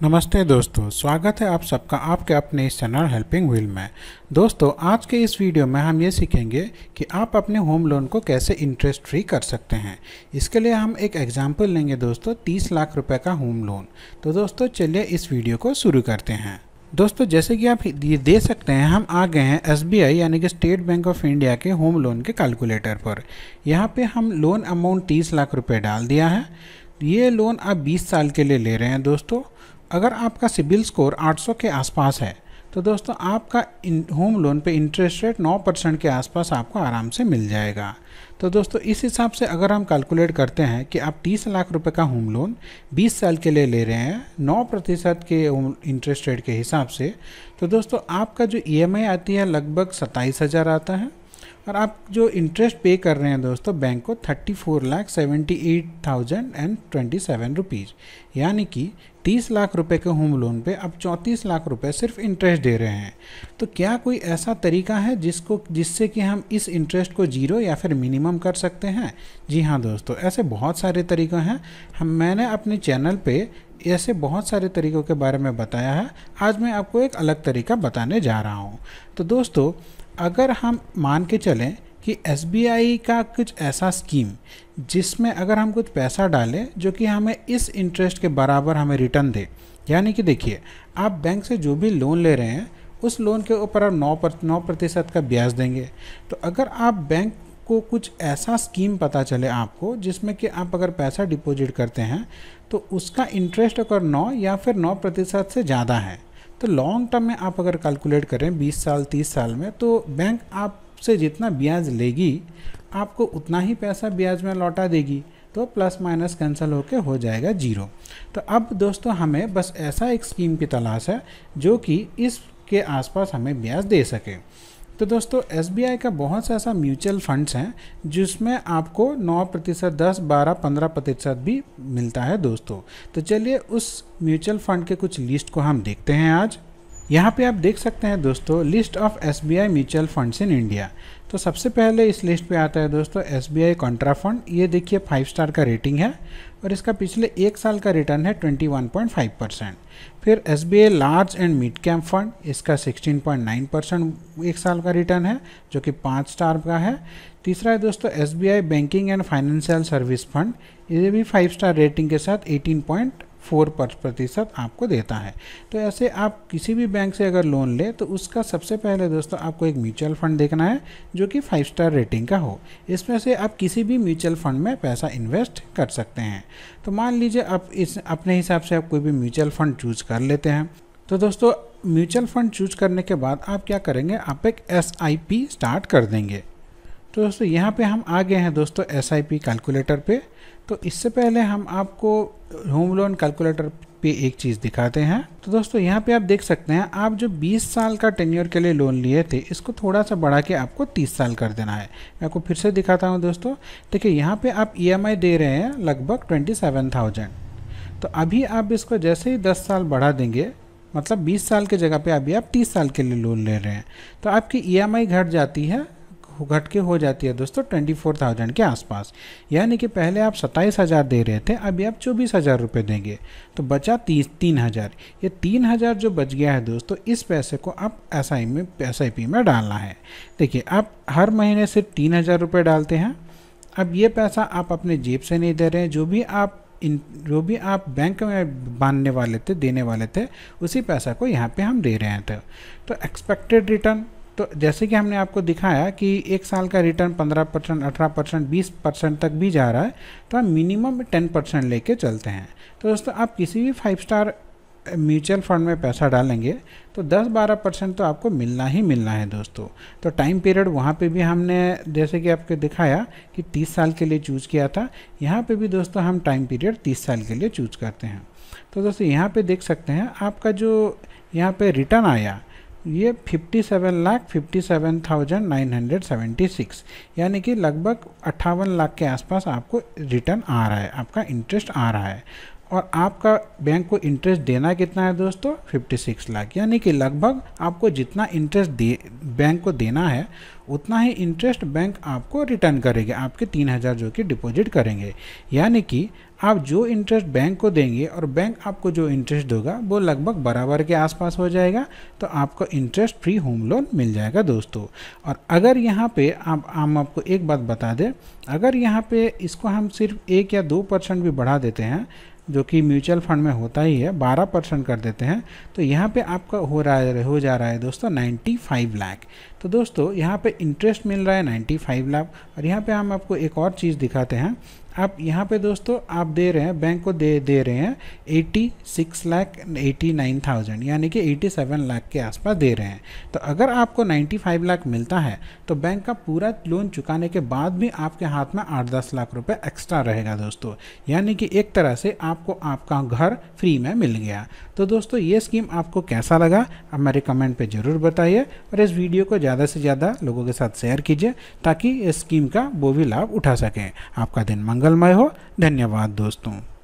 नमस्ते दोस्तों, स्वागत है आप सबका आपके अपने इस चैनल हेल्पिंग व्हील में। दोस्तों, आज के इस वीडियो में हम ये सीखेंगे कि आप अपने होम लोन को कैसे इंटरेस्ट फ्री कर सकते हैं। इसके लिए हम एक एग्जांपल लेंगे दोस्तों, 30 लाख रुपए का होम लोन। तो दोस्तों चलिए इस वीडियो को शुरू करते हैं। दोस्तों, जैसे कि आप ये दे सकते हैं, हम आ गए हैं SBI यानी कि स्टेट बैंक ऑफ इंडिया के होम लोन के कैलकुलेटर पर। यहाँ पे हम लोन अमाउंट 30 लाख रुपए डाल दिया है। ये लोन आप 20 साल के लिए ले रहे हैं। दोस्तों, अगर आपका सिबिल स्कोर 800 के आसपास है तो दोस्तों आपका होम लोन पे इंटरेस्ट रेट 9% के आसपास आपको आराम से मिल जाएगा। तो दोस्तों इस हिसाब से अगर हम कैलकुलेट करते हैं कि आप 30 लाख रुपए का होम लोन 20 साल के लिए ले रहे हैं 9% के इंटरेस्ट रेट के हिसाब से, तो दोस्तों आपका जो EMI आती है लगभग 27,000 आता है। और आप जो इंटरेस्ट पे कर रहे हैं दोस्तों बैंक को 34,78,027 रुपीज़, यानी कि 30 लाख रुपए के होम लोन पे आप 34 लाख रुपए सिर्फ इंटरेस्ट दे रहे हैं। तो क्या कोई ऐसा तरीका है जिससे कि हम इस इंटरेस्ट को जीरो या फिर मिनिमम कर सकते हैं? जी हाँ दोस्तों, ऐसे बहुत सारे तरीके हैं। मैंने अपने चैनल पे ऐसे बहुत सारे तरीक़ों के बारे में बताया है। आज मैं आपको एक अलग तरीका बताने जा रहा हूँ। तो दोस्तों, अगर हम मान के चलें कि SBI का कुछ ऐसा स्कीम जिसमें अगर हम कुछ पैसा डालें जो कि हमें इस इंटरेस्ट के बराबर हमें रिटर्न दे, यानी कि देखिए, आप बैंक से जो भी लोन ले रहे हैं उस लोन के ऊपर आप 9% का ब्याज देंगे। तो अगर आप बैंक को कुछ ऐसा स्कीम पता चले आपको जिसमें कि आप अगर पैसा डिपॉजिट करते हैं तो उसका इंटरेस्ट अगर 9 या फिर 9% से ज़्यादा है, तो लॉन्ग टर्म में आप अगर कैलकुलेट करें 20 साल 30 साल में, तो बैंक आपसे जितना ब्याज लेगी आपको उतना ही पैसा ब्याज में लौटा देगी। तो प्लस माइनस कैंसिल होके हो जाएगा जीरो। तो अब दोस्तों हमें बस ऐसा एक स्कीम की तलाश है जो कि इसके आसपास हमें ब्याज दे सके। तो दोस्तों SBI का बहुत सा ऐसा म्यूचुअल फंड्स हैं जिसमें आपको 9%, 10, 12, 15% भी मिलता है दोस्तों। तो चलिए उस म्यूचुअल फंड के कुछ लिस्ट को हम देखते हैं आज। यहाँ पे आप देख सकते हैं दोस्तों, list of SBI mutual funds in India. तो सबसे पहले इस लिस्ट पे आता है दोस्तों SBI कॉन्ट्रा फंड। ये देखिए 5 स्टार का रेटिंग है और इसका पिछले 1 साल का रिटर्न है 21.5%। फिर SBI large and mid cap fund, इसका 16.9% 1 साल का रिटर्न है जो कि 5 स्टार का है। तीसरा है दोस्तों SBI banking and financial service fund, ये भी 5 स्टार रेटिंग के साथ 18.4% आपको देता है। तो ऐसे आप किसी भी बैंक से अगर लोन ले तो उसका सबसे पहले दोस्तों आपको एक म्यूचुअल फंड देखना है जो कि 5 स्टार रेटिंग का हो। इसमें से आप किसी भी म्यूचुअल फंड में पैसा इन्वेस्ट कर सकते हैं। तो मान लीजिए आप इस अपने हिसाब से आप कोई भी म्यूचुअल फंड चूज कर लेते हैं। तो दोस्तों म्यूचुअल फंड चूज करने के बाद आप क्या करेंगे, आप एक SIP स्टार्ट कर देंगे। तो दोस्तों यहाँ पे हम आ गए हैं दोस्तों SIP कैलकुलेटर पे। तो इससे पहले हम आपको होम लोन कैलकुलेटर पे एक चीज़ दिखाते हैं। तो दोस्तों यहाँ पे आप देख सकते हैं, आप जो 20 साल का टेन्योर के लिए लोन लिए थे इसको थोड़ा सा बढ़ा के आपको 30 साल कर देना है। मैं आपको फिर से दिखाता हूँ दोस्तों। देखिए यहाँ पे आप EMI दे रहे हैं लगभग 27,000। तो अभी आप इसको जैसे ही 10 साल बढ़ा देंगे, मतलब 20 साल की जगह पे अभी आप 30 साल के लिए लोन ले रहे हैं, तो आपकी EMI घट के हो जाती है दोस्तों 24,000 के आसपास। यानी कि पहले आप 27,000 दे रहे थे, अभी आप 24,000 रुपये देंगे, तो बचा 3,000। ये 3,000 जो बच गया है दोस्तों, इस पैसे को आप SIP में डालना है। देखिए आप हर महीने सिर्फ 3,000 रुपये डालते हैं। अब ये पैसा आप अपने जेब से नहीं दे रहे हैं, जो भी आप बैंक में बांधने वाले थे, देने वाले थे, उसी पैसा को यहाँ पे हम दे रहे थे। तो एक्सपेक्टेड रिटर्न, तो जैसे कि हमने आपको दिखाया कि 1 साल का रिटर्न 15%, 18%, 20% तक भी जा रहा है, तो हम मिनिमम 10% लेके चलते हैं। तो दोस्तों आप किसी भी 5 स्टार म्यूचुअल फंड में पैसा डालेंगे तो 10-12% तो आपको मिलना ही मिलना है दोस्तों। तो टाइम पीरियड वहाँ पे भी हमने जैसे कि आपको दिखाया कि 30 साल के लिए चूज़ किया था, यहाँ पे भी दोस्तों हम टाइम पीरियड 30 साल के लिए चूज़ करते हैं। तो दोस्तों यहाँ पे देख सकते हैं आपका जो यहाँ पे रिटर्न आया ये 57,57,976, यानी कि लगभग 58 लाख के आसपास आपको रिटर्न आ रहा है, आपका इंटरेस्ट आ रहा है। और आपका बैंक को इंटरेस्ट देना कितना है दोस्तों, 56 लाख। यानी कि लगभग आपको जितना इंटरेस्ट बैंक को देना है उतना ही इंटरेस्ट बैंक आपको रिटर्न करेगा, आपके 3000 जो कि डिपॉजिट करेंगे। यानी कि आप जो इंटरेस्ट बैंक को देंगे और बैंक आपको जो इंटरेस्ट देगा वो लगभग बराबर के आसपास हो जाएगा, तो आपको इंटरेस्ट फ्री होम लोन मिल जाएगा दोस्तों। और अगर यहाँ पे हम आपको एक बात बता दें, अगर यहाँ पे इसको हम सिर्फ 1 या 2% भी बढ़ा देते हैं, जो कि म्यूचुअल फंड में होता ही है, 12% कर देते हैं, तो यहाँ पे आपका हो जा रहा है दोस्तों 95 लाख। तो दोस्तों यहाँ पे इंटरेस्ट मिल रहा है 95 लाख। और यहाँ पे हम आपको एक और चीज़ दिखाते हैं। आप यहाँ पे दोस्तों आप दे रहे हैं, बैंक को दे रहे हैं 86,89,000, यानी कि 87 लाख के आसपास दे रहे हैं। तो अगर आपको 95 लाख मिलता है तो बैंक का पूरा लोन चुकाने के बाद भी आपके हाथ में 8-10 लाख रुपए एक्स्ट्रा रहेगा दोस्तों। यानी कि एक तरह से आपको आपका घर फ्री में मिल गया। तो दोस्तों ये स्कीम आपको कैसा लगा हमारे कमेंट पे ज़रूर बताइए, और इस वीडियो को ज़्यादा से ज़्यादा लोगों के साथ शेयर कीजिए ताकि इस स्कीम का वो भी लाभ उठा सकें। आपका दिन मंगलमय हो। धन्यवाद दोस्तों।